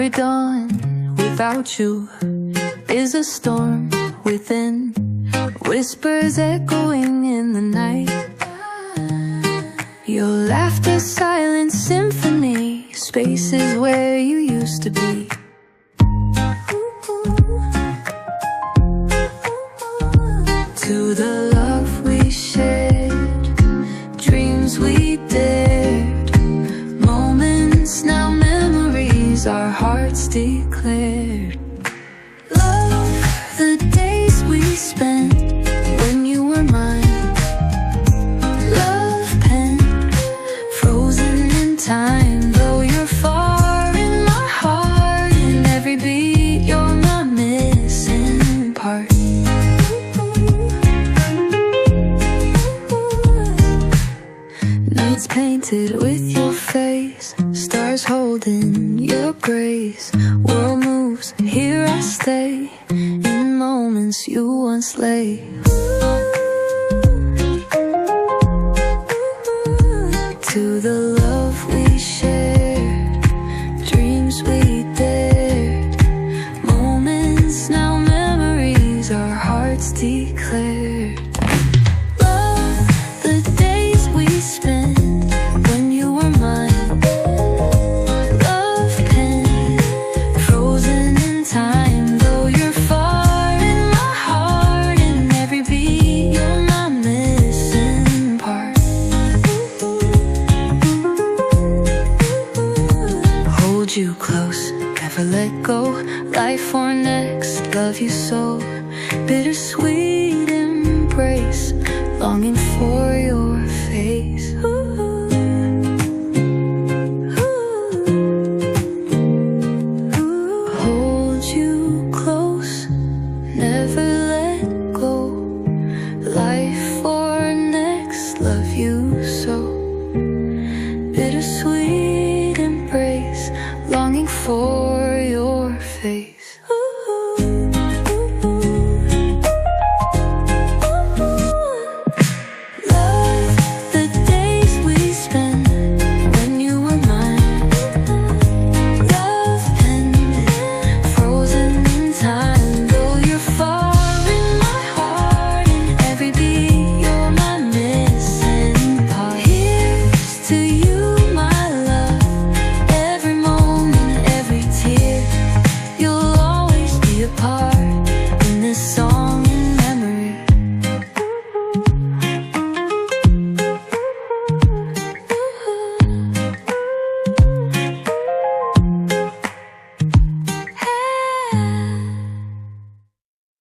every dawn without you is a storm within, whispers echoing in the night. Your laughter, silent symphony, spaces where you used to be. To the love we shared, dreams we dared, moments now memories our hearts declared. Love the days we spent when you were mine. Love pen frozen in time, though you're far in my heart. In every beat you're my missing part. Nights painted with your face, stars holding your grace. World moves, here I stay, in moments you once lay. To the love we shared, dreams we dared, moments now memories our hearts declared. Love the days we spent when you were mine. Love pen frozen in time, though you're far in my heart. In every beat you're my missing part. Hold you close, never let go. Life or next, love you so. Bittersweet embrace, longing for your face. Hold you close, never let go. Life or next, love you